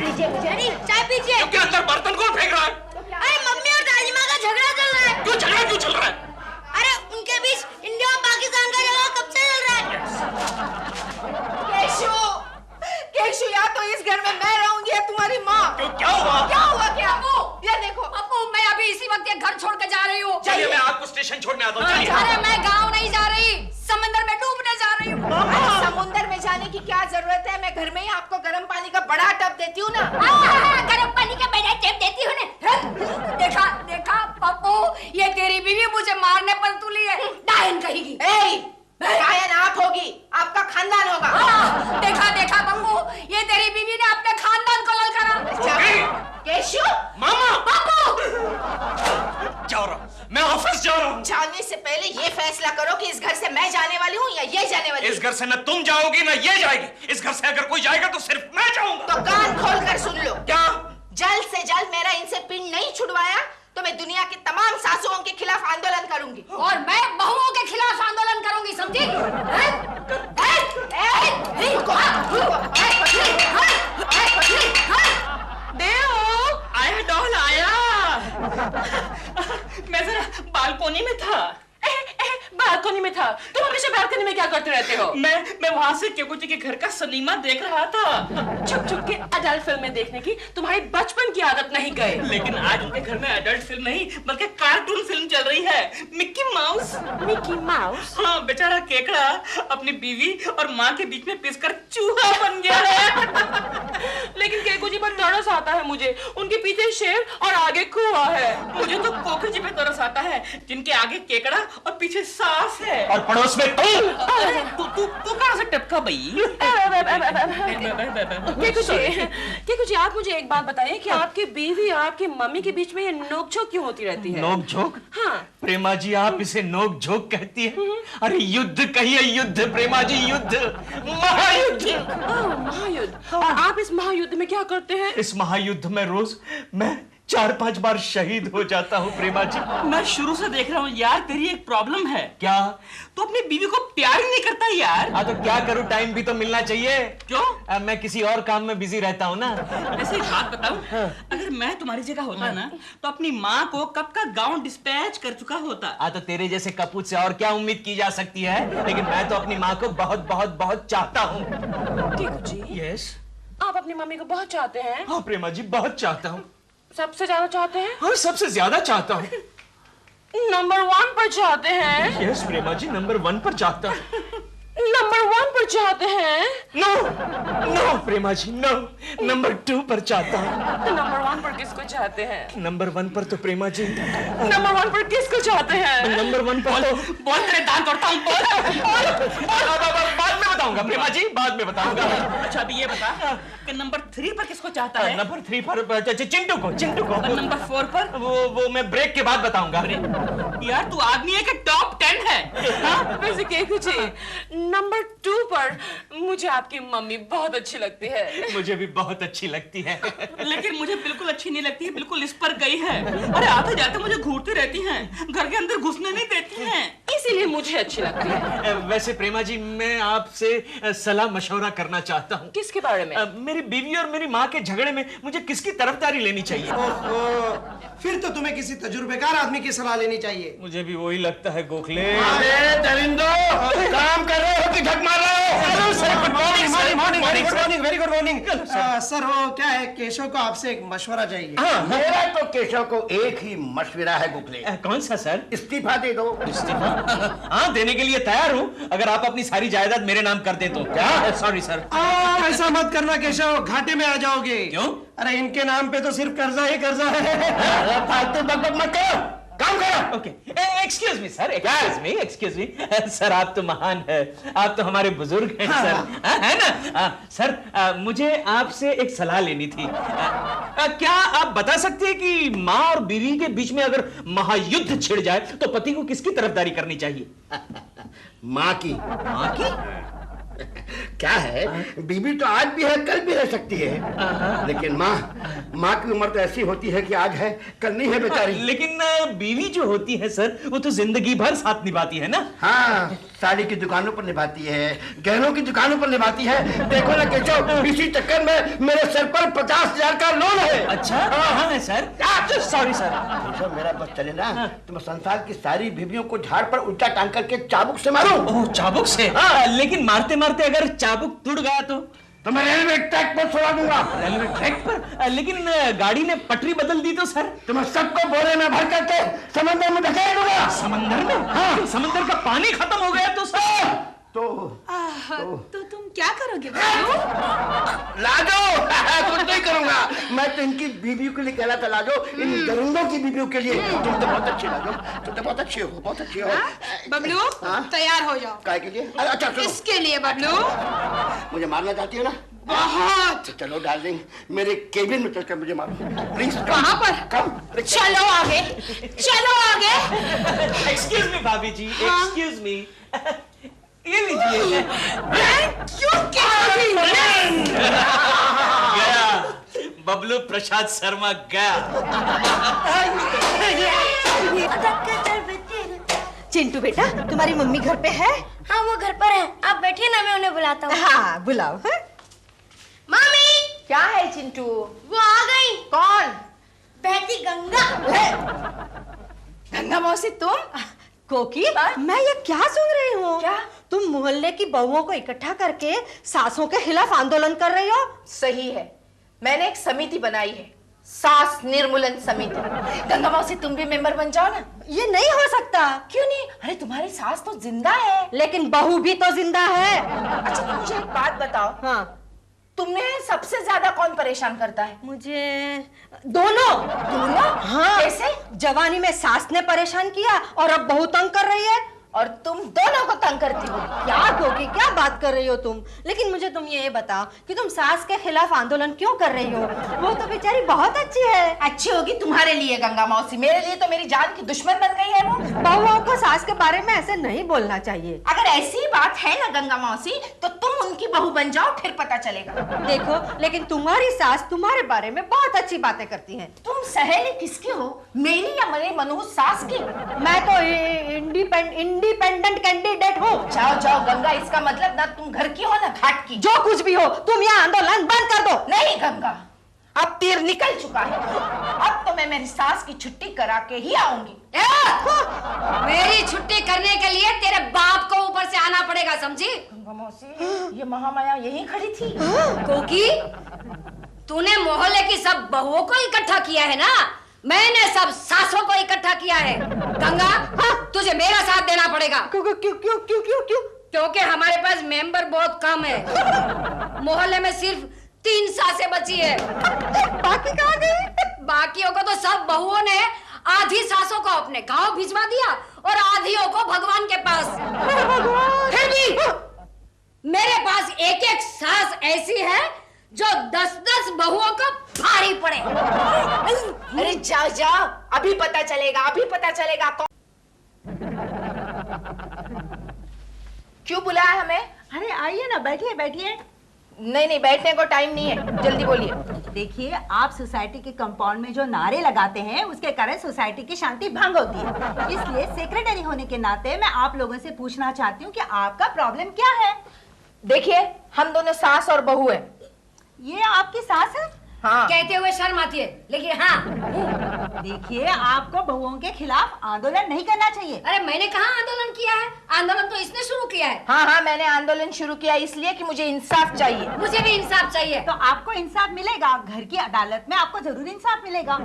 दीजिए मुझे। नहीं, चाय पीजिए। क्योंकि अंदर बर्तन कौन फेंक रहा है? अरे मम्मी और दादी माँ का झगड़ा चल रहा है। क्यों झगड़ा क्यों चल रहा है? अरे उनके बीच इंडिया और पाकिस्तान का झगड़ा कब से चल रहा है? केशु, केशु, या तो इस घर में मैं रहूंगी या तुम्हारी माँ। क्यों, क्या हुआ? क्या हुआ? क्या? ये देखो। अप्पू, मैं अभी इसी वक्त ये घर छोड़ के जा रही हूँ। चलिए मैं आपको स्टेशन छोड़ने आता हूँ। चलिए। अरे मैं गाँव नहीं जा रही, समंदर में डूबने जा रही हूँ। समुंदर में जाने की क्या जरूरत है? मैं घर में ही आपको गर्म पानी का बड़ा टब देती हूँ ना। गर्म पानी का बड़ा टब देती हूँ ना। देखा देखा पप्पू, ये तेरी बीवी मुझे मारने पर तुली है। डायन कहेगी। डायन आप होगी, आपका खानदान होगा। देखा देखा पप्पू, ये तेरी बीवी ने अपने खानदान को ललकारा। केशु, मामा, पप्पू जा रहा हूँ, मैं ऑफिस जा रहा हूँ। जाने से पहले ये फैसला करो कि इस घर से मैं जाने वाली हूँ या ये जाने वाली। इस घर से न तुम जाओगी न ये जाएगी। इस घर से अगर कोई जाएगा तो सिर्फ मैं जाऊंगा। तो कान खोलकर सुन लो। क्या? जल्द से जल्द मेरा इनसे पिंड नहीं छुड़वाया तो मैं दुनिया की तमाम सासुओं के खिलाफ आंदोलन करूंगी। और मैं बहुओं के खिलाफ आंदोलन करूंगी, समझी? आया डॉल आया। मैं जरा बालकोनी में था। बालकोनी में था। तुम हमेशा बालकोनी में क्या करते रहते हो? मैं वहां से केकू जी के घर का सिनेमा देख रहा था। छुप छुप के अडल्ट फिल्में देखने की तुम्हारी बचपन की आदत नहीं गई। लेकिन आज उनके घर में अडल्ट फिल्म नहीं बल्कि कार्टून फिल्म चल रही है, मिक्की माउस। Mickey mouse? हाँ, बेचारा केकड़ा अपनी बीवी और माँ के बीच में पिसकर चूहा बन गया है। लेकिन केकू जी पर तरस आता है मुझे। उनके पीछे शेर और आगे कुआं है। मुझे तो कोकू जी पे तरस आता है जिनके आगे केकड़ा और पीछे सास है। और पड़ोस में तू कहाँ से टपका भाई? केकू जी, आप मुझे एक बात बताइए कि आपकी बीवी और आपकी मम्मी के बीच में ये नोकझोंक क्यों होती रहती है? नोक-झोंक? हाँ। प्रेमा जी, आप इसे नोक-झोंक कहती है? अरे युद्ध कहिए, युद्ध प्रेमा जी, युद्ध, महायुद्ध। महायुद्ध। और आप इस महायुद्ध में क्या करते हैं? इस महायुद्ध में रोज मैं 4-5 बार शहीद हो जाता हूँ प्रेमा जी। मैं शुरू से देख रहा हूँ यार, तेरी एक प्रॉब्लम है। क्या? तो अपनी बीवी को प्यार ही नहीं करता यार। हाँ तो क्या करूँ, टाइम भी तो मिलना चाहिए। क्यों? मैं किसी और काम में बिजी रहता हूँ ना। ऐसे एक बात बताऊं, अगर मैं तुम्हारी जगह होता ना तो अपनी माँ को कब का गाँव डिस्पैच कर चुका होता। हाँ तो तेरे जैसे कपूत से और क्या उम्मीद की जा सकती है। लेकिन मैं तो अपनी माँ को बहुत बहुत बहुत चाहता हूँ। केकू जी, यस, आप अपनी मम्मी को बहुत चाहते हैं? हाँ प्रेमा जी, बहुत चाहता हूँ। सबसे ज्यादा चाहते हैं? हाँ, सबसे ज्यादा चाहता हूँ। नंबर 1 पर चाहते हैं? यस प्रेमा जी, नंबर 1 पर चाहता हूँ। नंबर 1 पर चाहते हैं? नो नो प्रेमा जी, नो, नंबर 2 पर चाहता हूँ। तो नंबर 1 पर किसको चाहते हैं? नंबर 1 पर तो प्रेमा जी, नंबर 1 पर किसको चाहते हैं? नंबर 1 पर तो बोल, तेरे दांत तोड़ता हूँ। बाद में बताऊंगा प्रेमा जी, बाद में बताऊंगा। अच्छा अभी ये बता कि नंबर 3 पर किसको चाहता है? नंबर 3 पर चिंटू को। और नंबर 4 पर? वो मैं ब्रेक के बाद बताऊंगा। यार तू आदमी है कि टॉप 10 है? वैसे केकू जी, नंबर 2 पर मुझे आपकी मम्मी बहुत अच्छी लगती है। मुझे भी बहुत अच्छी लगती है। लेकिन मुझे बिल्कुल अच्छी नहीं लगती है, बिल्कुल इस पर गई है। अरे आते जाते मुझे घूरती रहती हैं, घर के अंदर घुसने नहीं देती हैं। इसीलिए मुझे अच्छी लगती है। वैसे प्रेमा जी, मैं आपसे सलाह मशवरा करना चाहता हूँ। किसके बारे में? मेरी बीवी और मेरी माँ के झगड़े में मुझे किसकी तरफदारी लेनी चाहिए? फिर तो तुम्हें किसी तजुर्बेकार आदमी की सलाह लेनी चाहिए। मुझे भी वही लगता है गोखले। अरे दरिंदो, काम कर रहे हो कि झक मार रहे हो? Good morning, very good morning. Sir वो क्या है, केशव को आपसे एक मशवरा चाहिए। मेरा तो केशव को एक ही मशवरा है गोखले। कौन सा सर? इस्तीफा दे दो। इस्तीफा? हाँ, देने के लिए तैयार हूँ, अगर आप अपनी सारी जायदाद मेरे नाम कर दे तो। क्या? Sorry sir. ऐसा मत करना केशव, घाटे में आ जाओगे। क्यों? अरे इनके नाम पे तो सिर्फ कर्जा ही कर्जा है। फालतू बकबक मत करो, काम करो। Okay, excuse me sir, excuse me sir, आप तो महान है, आप तो हमारे बुजुर्ग हैं सर, है ना? सर, मुझे आपसे एक सलाह लेनी थी। क्या आप बता सकते हैं कि माँ और बीवी के बीच में अगर महायुद्ध छिड़ जाए तो पति को किसकी तरफदारी करनी चाहिए? माँ की। माँ की? क्या है, बीवी तो आज भी है, कल भी रह सकती है, लेकिन माँ की उम्र तो ऐसी होती है कि आज है, कल नहीं है बेचारी। लेकिन बीवी जो होती है सर, वो तो जिंदगी भर साथ निभाती है ना। हाँ, साड़ी की दुकानों पर निभाती है, गहनों की दुकानों पर निभाती है। देखो ना केशव, इसी चक्कर में मेरे सर पर 50,000 का लोन है। अच्छा, हाँ है सर। Sorry sir. केशव, मेरा बस चले ना तो मैं संसार की सारी बीवियों को झाड़ पर उल्टा टांग करके चाबुक से मारूं। ओह, चाबुक से? लेकिन मारते मारते अगर चाबुक टूट गया तो मैं रेलवे ट्रैक पर छोड़ा दूंगा। रेलवे ट्रैक पर? लेकिन गाड़ी ने पटरी बदल दी तो सर? तो मैं सबको बोरे में भर करके समंदर में धकेल दूंगा। समंदर में? हाँ। समंदर का पानी खत्म हो गया तो सर? तो तुम क्या करोगे बबलू? लाजो, कुछ नहीं करूंगा। मैं तो इनकी बीवियों के लिए कहला था लाजो, इन दरिंदों की बीवियों के लिए। तुम तो बहुत अच्छी लाजो, तुम तो बहुत अच्छी हो, बहुत अच्छी हो। बबलू, तैयार हो जाओ। काय के लिए? अच्छा सुनो, इसके लिए बबलू। मुझे मारना चाहती हो ना? बहुत। चलो डार्लिंग, मेरे केबिन में चलकर मुझे मारो प्लीज। कहाँ पर? कम। चलो आगे, चलो आगे। एक्सक्यूज मी भाभी जी, एक्सक्यूज मी। ये लीजिए। क्यों गया बबलू प्रसाद शर्मा गया। चिंटू बेटा, तुम्हारी मम्मी घर पे है? हाँ वो घर पर है, आप बैठिए ना, मैं उन्हें बुलाता हूँ। हाँ बुलाओ। है? मम्मी, क्या है चिंटू? वो आ गई। कौन? बहती गंगा। गंगा मौसी, तुम? कोकी, मैं ये क्या सुन रही हूँ? क्या? तुम मोहल्ले की बहुओं को इकट्ठा करके सासों के खिलाफ आंदोलन कर रही हो? सही है, मैंने एक समिति बनाई है, सास निर्मूलन समिति। गंगा मौसी, तुम भी मेंबर बन जाओ ना। ये नहीं हो सकता। क्यों नहीं? अरे तुम्हारी सास तो जिंदा है। लेकिन बहू भी तो जिंदा है। अच्छा, तुम मुझे एक बात बताओ। हाँ, तुम्हें सबसे ज्यादा कौन परेशान करता है? मुझे दोनों। हाँ, कैसे? जवानी में सास ने परेशान किया और अब बहू तंग कर रही है। और तुम दोनों को तंग करती हो। क्या कोकी, क्या बात कर रही हो तुम? लेकिन मुझे तुम ये बताओ कि तुम सास के खिलाफ आंदोलन क्यों कर रही हो? वो तो बेचारी बहुत अच्छी है। अच्छी होगी तुम्हारे लिए गंगा मौसी, मेरे लिए तो मेरी जान की दुश्मन बन गई है वो। बहुओं को सास के बारे में ऐसे नहीं बोलना चाहिए। अगर ऐसी बात है ना गंगा मौसी, तो तुम उनकी बहू बन जाओ, फिर पता चलेगा। देखो, लेकिन तुम्हारी सास तुम्हारे बारे में बहुत अच्छी बातें करती है। तुम सहेली किसकी हो, मेरी या मेरे मनहूस सास की? मैं तो इंडिपेंडेंट कैंडिडेट हूँ। जाओ जाओ गंगा, इसका मतलब ना तुम घर की हो ना घाट की। जो कुछ भी हो, तुम यह आंदोलन बंद कर दो। नहीं गंगा, अब तीर निकल चुका है। अब तो मैं मेरी सास की छुट्टी करा के ही आऊंगी। मेरी छुट्टी करने के लिए तेरे बाप को ऊपर से आना पड़ेगा, समझी? गंगा मौसी, ये महामाया यहीं खड़ी थी। कोकी, तूने मोहल्ले की सब बहुओं को इकट्ठा किया है ना, मैंने सब सासों को इकट्ठा किया है। गंगा, तुझे मेरा साथ देना पड़ेगा। क्यों क्यों क्यों क्यों क्यों क्यों? क्योंकि हमारे पास मेंबर बहुत कम है। मोहल्ले में सिर्फ 3 सासें बची है। बाकी कहाँ गई? बाकियों को तो सब बहुओं ने आधी सासों को अपने गांव भिजवा दिया और आधियों को भगवान के पास। फिर भी मेरे पास एक एक सास ऐसी है जो 10-10 बहुओं को भारी पड़े। अरे जाओ जाओ, अभी पता चलेगा, अभी पता चलेगा। क्यों बुलाया हमें? अरे आइए ना, बैठिए बैठिए। नहीं नहीं, बैठने को टाइम नहीं है, जल्दी बोलिए। देखिए, आप सोसाइटी के कंपाउंड में जो नारे लगाते हैं उसके कारण सोसाइटी की शांति भंग होती है। इसलिए सेक्रेटरी होने के नाते मैं आप लोगों से पूछना चाहती हूँ कि आपका प्रॉब्लम क्या है? देखिए, हम दोनों सास और बहू हैं। ये आपकी सास है? हाँ। कहते हुए शर्म आती है, लेकिन हाँ। देखिए, आपको बहुओं के खिलाफ आंदोलन नहीं करना चाहिए। अरे मैंने कहाँ आंदोलन किया है? आंदोलन तो इसने शुरू किया है। हाँ हाँ, मैंने आंदोलन शुरू किया इसलिए कि मुझे इंसाफ चाहिए। मुझे भी इंसाफ चाहिए। तो आपको इंसाफ मिलेगा, घर की अदालत में आपको जरूर इंसाफ मिलेगा।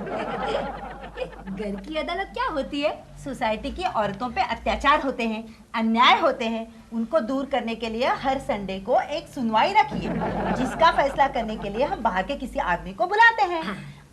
घर की अदालत क्या होती है? सोसाइटी की औरतों पे अत्याचार होते हैं, अन्याय होते हैं, उनको दूर करने के लिए हर संडे को एक सुनवाई रखी है, जिसका फैसला करने के लिए हम बाहर के किसी आदमी को बुलाते हैं।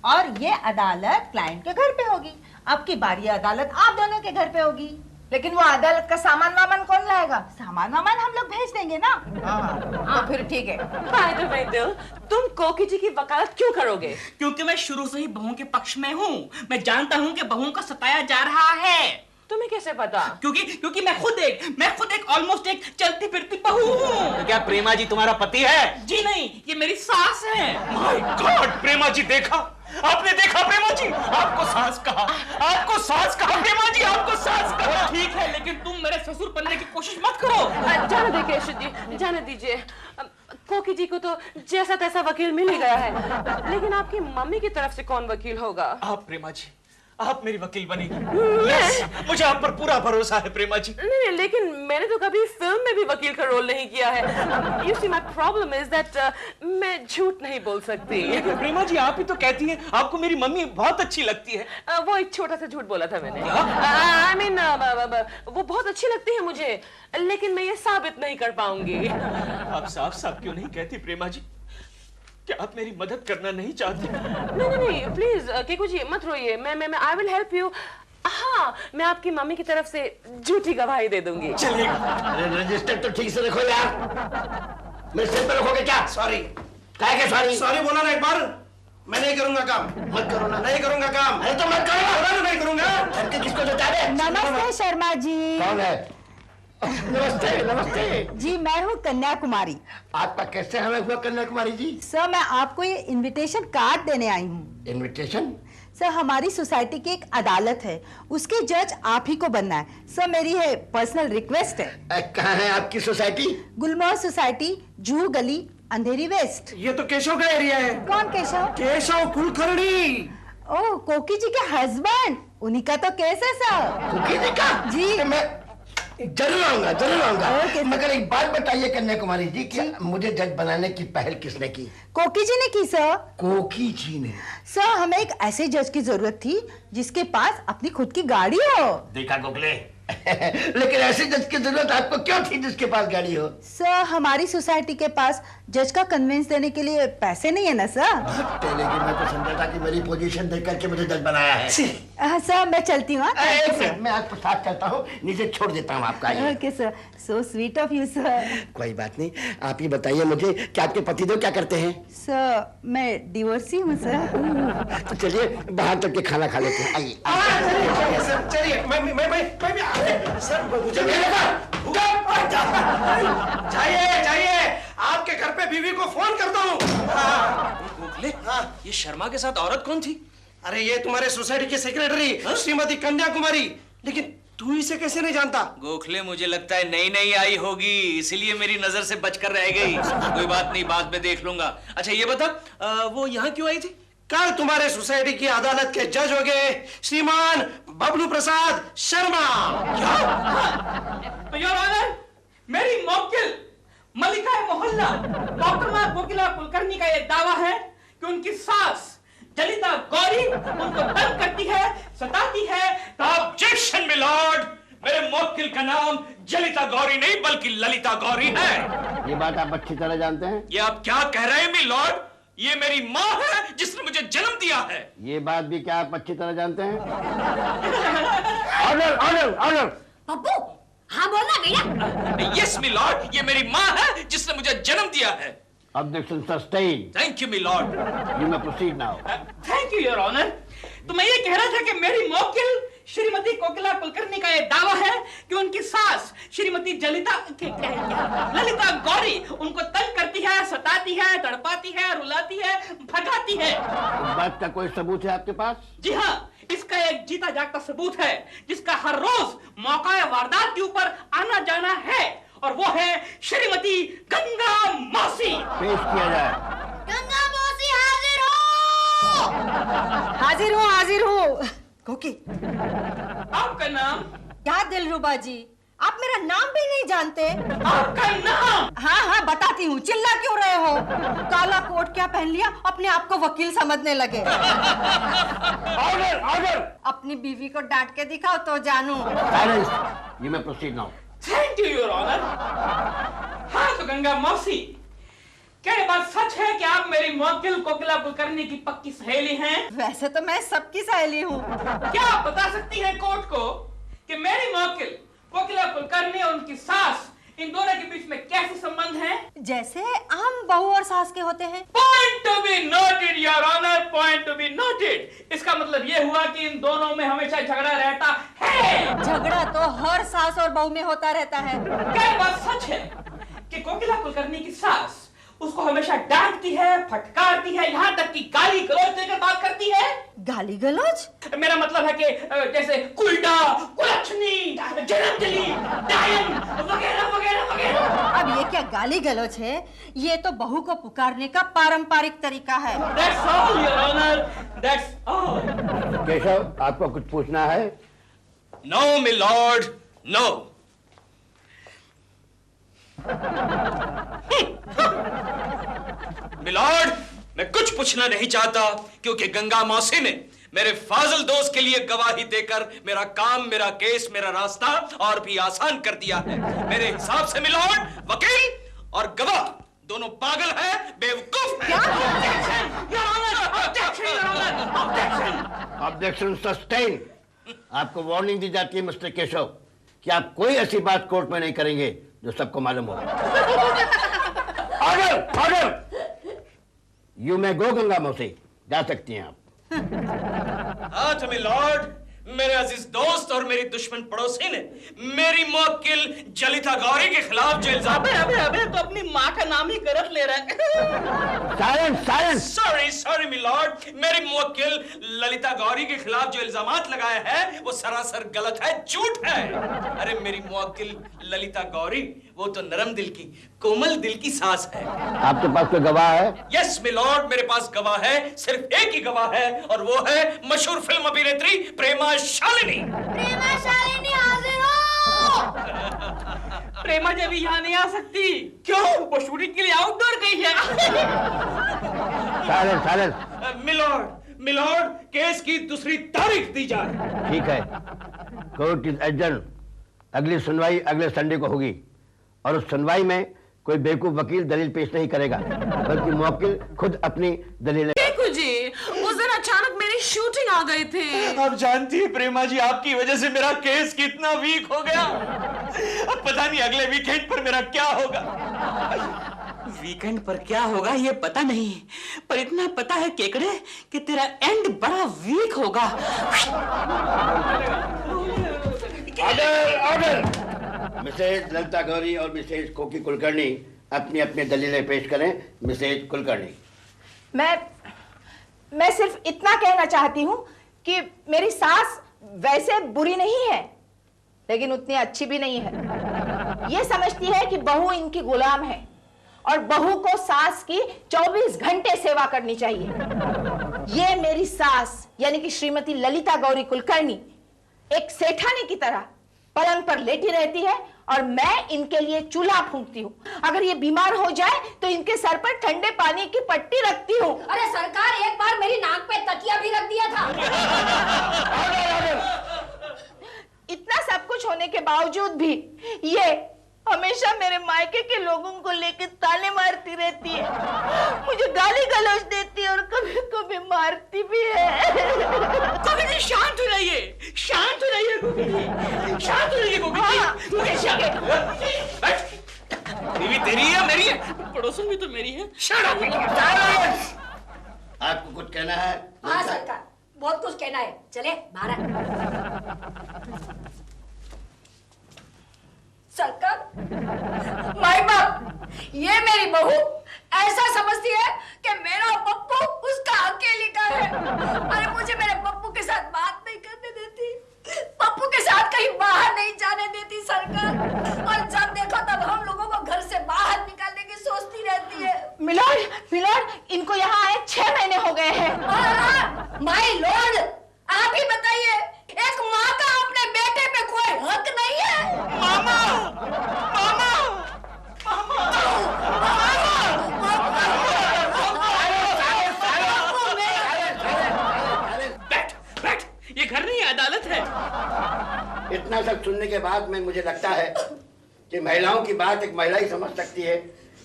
और ये अदालत क्लाइंट के घर पे होगी। अब की बार ये अदालत आप दोनों के घर पे होगी। लेकिन वो अदालत का सामान वामान कौन लाएगा? सामान वामान हम लोग भेज देंगे ना। हाँ, तो फिर ठीक है। बाय द वे दिल, तुम कोकी जी की वकालत क्यों करोगे? क्योंकि मैं शुरू से ही बहुओं के पक्ष में हूँ। मैं जानता हूँ कि बहुओं को सताया जा रहा है। तुम्हें कैसे पता? क्योंकि मैं खुद एक ऑलमोस्ट एक चलती फिरती बहू हूँ। तो क्या प्रेमा जी तुम्हारा पति है? जी नहीं, ये मेरी सास है। माय गॉड, प्रेमा जी देखा, आपने देखा प्रेमा जी? आपको सास कहा, प्रेमा जी, आपको सास कहा। ठीक है, लेकिन तुम मेरे ससुर बनने की कोशिश मत करो। जाने दे केशव जी, जाने दीजिए। कोकी जी को तो जैसा तैसा वकील मिल ही गया है, लेकिन आपकी मम्मी की तरफ से कौन वकील होगा? आप प्रेमा जी, आप मेरी वकील बनेगी। यस, मुझे आप पर पूरा भरोसा है प्रेमा जी। नहीं, लेकिन मैंने तो कभी फिल्म में भी वकील का रोल नहीं किया है। You see, my problem is that मैं झूठ नहीं बोल सकती। लेकिन प्रेमा जी, आप ही तो कहती हैं आपको मेरी मम्मी बहुत अच्छी लगती है। वो एक छोटा सा झूठ बोला था मैंने। I mean, वो बहुत अच्छी लगती है मुझे, लेकिन मैं ये साबित नहीं कर पाऊंगी। आप साफ साफ क्यों नहीं कहती प्रेमा जी? क्या आप मेरी मदद करना नहीं चाहती? नहीं, प्लीज केकू जी मत रोइए, मैं आई विल हेल्प यू। हाँ, मैं आपकी मम्मी की तरफ से झूठी गवाही दे दूंगी। चलेगा। अरे रजिस्टर तो ठीक से रखो यार। मेरे सिर पे रखोगे क्या? सॉरी। क्या के सॉरी? सॉरी बोला ना एक बार। मैं नहीं करूंगा काम। मत करो ना। नहीं करूंगा काम। अरे तो मत करो। नहीं करूंगा। धमकी किसको देता है? नमस्ते शर्मा जी। कौन है? नमस्ते नमस्ते जी, मैं हूँ कन्याकुमारी। आपका कैसे हमें हुआ कन्याकुमारी जी? सर, मैं आपको ये इनविटेशन कार्ड देने आई हूँ। इनविटेशन? सर, हमारी सोसाइटी की एक अदालत है, उसके जज आप ही को बनना है। सर, मेरी है पर्सनल रिक्वेस्ट है। कहाँ है आपकी सोसाइटी? गुलमोहर सोसाइटी, जूहू गली, अंधेरी वेस्ट। ये तो केशव का एरिया है। कौन केशव? केशव कुलकर्णी। ओह, कोकी जी के हस्बैंड, उन्हीं का तो केस है सर। कोकी जी का? जी। तो मैं जरूर आऊंगा ओके। मगर एक बात बताइए कन्याकुमारी जी कि मुझे जज बनाने की पहल किसने की? कोकी जी ने की सर। कोकी जी ने? सर, हमें एक ऐसे जज की जरूरत थी जिसके पास अपनी खुद की गाड़ी हो। देखा गोखले? लेकिन ऐसे जज की जरूरत आपको क्यों थी जिसके पास गाड़ी हो? सर, हमारी सोसाइटी के पास जज का कन्विंस देने के लिए पैसे नहीं है ना सर। लेकिन मैं तो समझा था कि मेरी पोजीशन देख करके मुझे जज बनाया है। सर, मैं चलती हूँ। मैं आपको साथ चलता हूँ, नीचे छोड़ देता हूँ आपका। Okay sir, so sweet of you sir. कोई बात नहीं, आप ये बताइए मुझे कि आपके पतिदेव क्या करते हैं? सर, मैं डिवोर्सी हूँ सर। तो चलिए बाहर तक के खाना खा लेते हैं। आइए चलिए सर, चलिए। मैं भी सर, मुझे जाइए। आपके घर पे बीवी को फोन करता हूँ। गोखले, ये शर्मा के साथ औरत कौन थी? अरे ये तुम्हारे सोसाइटी की सेक्रेटरी श्रीमती कन्याकुमारी। लेकिन तू इसे कैसे नहीं जानता? गोखले, मुझे लगता है नई नई आई होगी, इसीलिए मेरी नजर से बचकर रह गई। कोई बात नहीं, बाद में देख लूंगा। अच्छा ये बता, वो यहाँ क्यों आई थी? कल तुम्हारे सोसाइटी की अदालत के जज हो गए श्रीमान बबलू प्रसाद शर्मा। तो योर ऑनर, मेरी मौकिल मलिका मोहल्ला डॉक्टर कोकिला कुलकर्णी का ये दावा है कि उनकी सास जलिता गौरी उनको तंग करती है, सताती है। ऑब्जेक्शन मिलॉर्ड, मेरे मौकिल का नाम जलिता गौरी नहीं बल्कि ललिता गौरी है। ये बात आप अच्छी तरह जानते हैं? ये आप क्या कह रहे हैं मिलॉर्ड? ये मेरी माँ है जिसने मुझे जन्म दिया है। ये बात भी क्या आप अच्छी तरह जानते हैं? Order order order. पप्पू, हाँ बोलना भैया। यस मिलॉर्ड, ये मेरी माँ है जिसने मुझे जन्म दिया है। Objection sustain. Thank you milord. You may proceed now. Thank you your honour. तो मैं ये कह रहा था कि मेरी मौकिल श्रीमती कोकिला कुलकर्णी का ये दावा है कि उनकी सास श्रीमती ललिता गौरी उनको तंग करती है, सताती है, तड़पाती है, रुलाती है, भगाती है। इस बात का कोई सबूत है आपके पास? जी हाँ, इसका एक जीता जागता सबूत है जिसका हर रोज मौका वारदात के ऊपर आना जाना है, और वो है श्रीमती गंगा मौसी। पेश किया जाए। गंगा मौसी हाजिर हो। हाजिर हूँ। कोकी, आपका नाम? क्या दिलरुबा जी, आप मेरा नाम भी नहीं जानते? आपका नाम? हाँ, बताती हूँ। चिल्ला क्यों रहे हो? काला कोट क्या पहन लिया, अपने आप को वकील समझने लगे। Order order. अपनी बीवी को डांट के दिखाओ तो जानू। Silence. You may proceed now. Thank you your honour. हाँ तो गंगा मौसी, क्या ये बात सच है कि आप मेरी मौकिल कोकिला कुलकर्णी की पक्की सहेली हैं? वैसे तो मैं सबकी सहेली हूँ। क्या आप बता सकती हैं कोर्ट को कि मेरी मौकिल कोकिला कुलकर्णी और उनकी सास, इन दोनों के बीच में कैसे संबंध हैं? जैसे आम बहू और सास के होते हैं। Point to be noted your honour, point to be noted. इसका मतलब ये हुआ कि इन दोनों में हमेशा झगड़ा रहता है। झगड़ा तो हर सास और बहू में होता रहता है। क्या बात सच है कि कोकिला कुलकर्णी की सास उसको हमेशा डांटती है, फटकारती है, यहाँ तक कि गाली गलौज देकर बात करती है? गाली गलौज? मेरा मतलब है कि जैसे कुलटा, कुलच्छनी, जन्मदिली, डायन वगैरह वगैरह वगैरह। अब ये क्या गाली गलौज है? ये तो बहू को पुकारने का पारंपरिक तरीका है। That's all, Your Honor. That's all. Keshav, आपको कुछ पूछना है? No milord, no. मिलॉर्ड, मैं कुछ पूछना नहीं चाहता क्योंकि गंगा मौसी ने मेरे फाजिल दोस्त के लिए गवाही देकर मेरा काम, मेरा केस, मेरा रास्ता और भी आसान कर दिया है। मेरे हिसाब से मिलॉर्ड, वकील और गवाह दोनों पागल हैं, बेवकूफ हैं। Objection sustain. आपको वार्निंग दी जाती है मिस्टर केशव कि आप कोई ऐसी बात कोर्ट में नहीं करेंगे जो सबको मालूम हो। Order, order. यू मे गो गंगा मौसी, जा सकती हैं आप। हाँ मिलॉर्ड, मेरे अजीज दोस्त और मेरी दुश्मन पड़ोसी ने मेरी मुवक्किल जलिता गौरी के खिलाफ जो इल्जाम। अबे तो अपनी माँ का नाम ही गलत ले रहा है। Silence, silence. सॉरी मिलॉर्ड, मेरी मुवक्किल ललिता गौरी के खिलाफ जो इल्जामात लगाए हैं वो सरासर गलत है, झूठ है। अरे मेरी मुवक्किल ललिता गौरी वो तो नरम दिल की, कोमल दिल की सास है। आपके पास कोई गवाह है? यस मिलॉर्ड, मेरे पास गवाह है, सिर्फ एक ही गवाह है और वो है मशहूर फिल्म अभिनेत्री प्रेमा शालिनी। प्रेमा शालिनी हाजिर हो। प्रेमा जब यहाँ नहीं आ सकती। क्यों? वो शूटिंग के लिए आउटडोर गई है। Silence, silence. मिलॉर्ड, केस की दूसरी तारीख दी जाए। ठीक है, कोर्ट इज एडजर्न। अगली सुनवाई अगले संडे को होगी और उस सुनवाई में कोई बेवकूफ वकील दलील पेश नहीं करेगा, बल्कि मुवक्किल खुद अपनी दलील। जी, उस दिन अचानक मेरी शूटिंग आ गई थी। आप जानती है प्रेमा जी, आपकी वजह से मेरा केस कितना वीक हो गया। अब पता नहीं अगले वीकेंड पर मेरा क्या होगा। वीकेंड पर क्या होगा ये पता नहीं, पर इतना पता है केकड़े कि तेरा एंड बड़ा वीक होगा। Order, order. Mrs Lalita Gauri और मिसेज कोकी कुलकर्णी अपनी अपनी दलीलें पेश करें। मिसेज कुलकर्णी। मैं सिर्फ इतना कहना चाहती हूँ कि मेरी सास वैसे बुरी नहीं है, लेकिन उतनी अच्छी भी नहीं है। ये समझती है कि बहू इनकी गुलाम है और बहू को सास की 24 घंटे सेवा करनी चाहिए। ये मेरी सास यानी कि श्रीमती ललिता गौरी कुलकर्णी एक सेठानी की तरह पलंग पर लेटी रहती है और मैं इनके लिए चूल्हा फूंकती हूँ। अगर ये बीमार हो जाए तो इनके सर पर ठंडे पानी की पट्टी रखती हूँ। अरे सरकार, एक बार मेरी नाक पे तकिया भी रख दिया था। इतना सब कुछ होने के बावजूद भी ये हमेशा मेरे मायके के लोगों को लेकर ताने मारती रहती है, मुझे गाली गलौज देती है और कभी कभी मारती भी है। कोकी जी शांत हो रहिए, शांत हो रहिए कोकी जी, शांत हो रहिए कोकी जी। बीवी तेरी है मेरी है? पड़ोसन भी तो मेरी है। आपको कुछ कहना है? हाँ सरकार, बहुत कुछ कहना है, चले बाहर। सरकार, माई बाप, ये मेरी बहू ऐसा समझती है कि मेरा पप्पू उसका अकेली का है। अरे मुझे मेरे पप्पू के साथ बात नहीं करने देती, पप्पू के साथ कहीं बाहर नहीं जाने देती सरकार, और जब देखो तब हम लोगों को घर से बाहर निकालने की सोचती रहती है। मिलॉर्ड, इनको यहाँ आए 6 महीने हो गए हैं। माय लॉर्ड, आप ही बताइए, एक माँ का अपने बेटे पे कोई हक नहीं है? मामा, मामा, बैठ, ये घर नहीं अदालत है। इतना सब सुनने के बाद में मुझे लगता है कि महिलाओं की बात एक महिला ही समझ सकती है,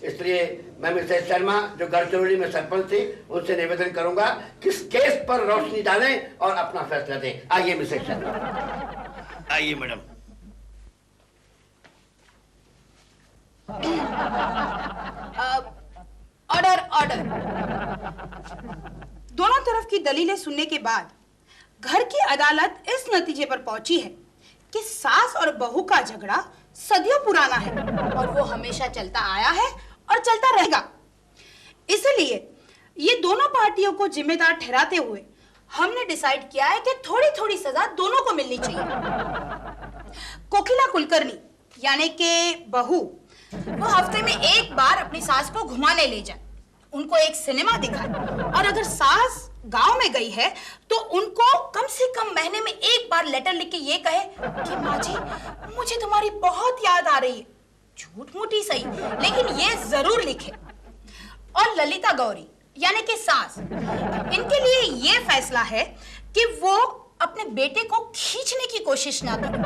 इसलिए मैं मिसेज शर्मा जो गढ़चिरौली में सरपंच थी उनसे निवेदन करूंगा कि इस केस पर रोशनी डालें और अपना फैसला दें। आइए मिसेज शर्मा। आइए मैडम। ऑर्डर। दोनों तरफ की दलीलें सुनने के बाद घर की अदालत इस नतीजे पर पहुंची है कि सास और बहू का झगड़ा सदियों पुराना है और वो हमेशा चलता आया है और चलता रहेगा। इसलिए ये दोनों पार्टियों को जिम्मेदार ठहराते हुए हमने डिसाइड किया है कि थोड़ी थोड़ी सजा दोनों को मिलनी चाहिए। कोकिला कुलकर्णी यानी कि बहू, वो हफ्ते में एक बार अपनी सास को घुमाने ले जाए, उनको एक सिनेमा दिखाए, और अगर सास गांव में गई है तो उनको कम से कम महीने में एक बार लेटर लिख के ये कहे कि माँ जी मुझे तुम्हारी बहुत याद आ रही है, झूठ मूठी सही लेकिन ये जरूर लिखे। और ललिता गौरी यानी कि सास, इनके लिए ये फैसला है कि वो अपने बेटे को खींचने की कोशिश ना करे,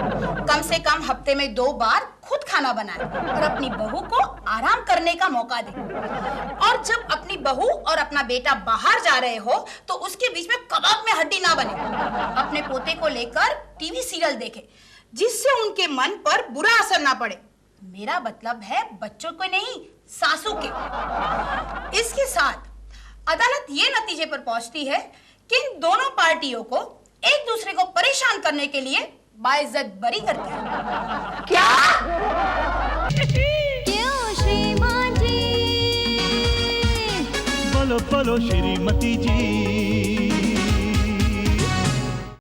कम से कम हफ्ते में 2 बार खुद खाना बनाए और अपनी बहू को आराम करने का मौका दे। और जब अपनी बहू और अपना बेटा बाहर जा रहे हो तो उसके बीच में कबाब में हड्डी ना बने, अपने पोते को लेकर टीवी सीरियल देखे जिससे उनके मन पर बुरा असर ना पड़े। मेरा मतलब है बच्चों को नहीं, सासू के। इसके साथ अदालत ये नतीजे पर पहुंचती है कि इन दोनों पार्टियों को एक दूसरे को परेशान करने के लिए बाइज्जत बरी करती है। क्या? क्यों श्रीमान जी? बोलो बोलो श्रीमती जी।